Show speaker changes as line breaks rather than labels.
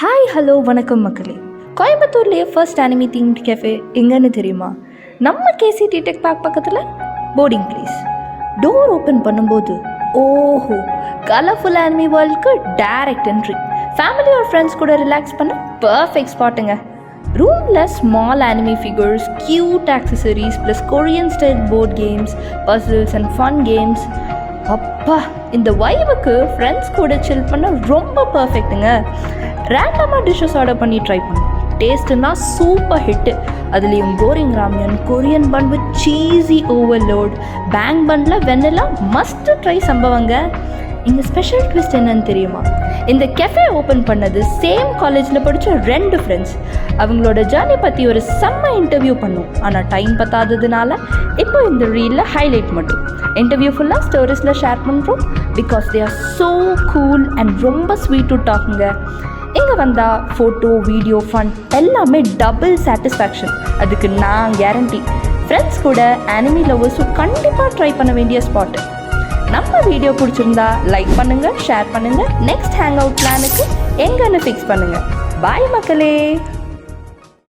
Hi hello வணக்கம் மக்களே. கோயம்புத்தூர்லேயே ஃபர்ஸ்ட் அனிமி தீம்டு கேஃபே எங்கன்னு தெரியுமா? நம்ம கேசிடி டெக் பார்க் பக்கத்தில் போர்டிங் பிளேஸ். டோர் ஓப்பன் பண்ணும்போது ஓஹோ, கலர்ஃபுல் அனிமி வேர்ல்டுக்கு டைரக்ட் என்ட்ரி. ஃபேமிலி ஒரு ஃப்ரெண்ட்ஸ் கூட ரிலாக்ஸ் பண்ண பர்ஃபெக்ட் ஸ்பாட்டுங்க. ரூமில் small anime figures, cute accessories plus Korean style board games, puzzles and fun games. அப்பா, இந்த வைவுக்கு ஃப்ரெண்ட்ஸ் கூட சில் பண்ண ரொம்ப பர்ஃபெக்ட்டுங்க. ரேண்டமாக டிஷ்ஷஸ் ஆர்டர் பண்ணி ட்ரை பண்ணும். டேஸ்ட்டுன்னா சூப்பர் ஹிட்டு. அதுலேயும் Korean ramyeon, Korean bun with cheesy overload, bang பன்னில் வெண்ணிலா மஸ்ட் ட்ரை சம்பவங்க. இங்கே ஸ்பெஷல் ட்விஸ்ட் என்னன்னு தெரியுமா? இந்த கெஃபே ஓப்பன் பண்ணது சேம் காலேஜில் படித்த 2 ஃப்ரெண்ட்ஸ். அவங்களோட ஜேர்னி பற்றி ஒரு செம்ம இன்டர்வியூ பண்ணும். ஆனால் டைம் பத்தாததுனால இப்போ இந்த ரீலில் ஹைலைட் மட்டும். இன்டர்வியூ ஃபுல்லாக ஸ்டோரிஸில் ஷேர் பண்ணுறோம். Because they are so cool and ரொம்ப ஸ்வீட் டு டாக்குங்க. இங்கே வந்தால் ஃபோட்டோ, வீடியோ, ஃபன் எல்லாமே டபுள் சாட்டிஸ்ஃபேக்ஷன். அதுக்கு நான் கேரண்டி. ஃப்ரெண்ட்ஸ் கூட அனிமி லவர்ஸும் கண்டிப்பாக ட்ரை பண்ண வேண்டிய ஸ்பாட்டு. நம்ம வீடியோ பிடிச்சிருந்தா லைக் பண்ணுங்கள், ஷேர் பண்ணுங்கள். நெக்ஸ்ட் ஹேங் அவுட் பிளானுக்கு எங்கன்னு ஃபிக்ஸ் பண்ணுங்கள். பாய் மக்களே.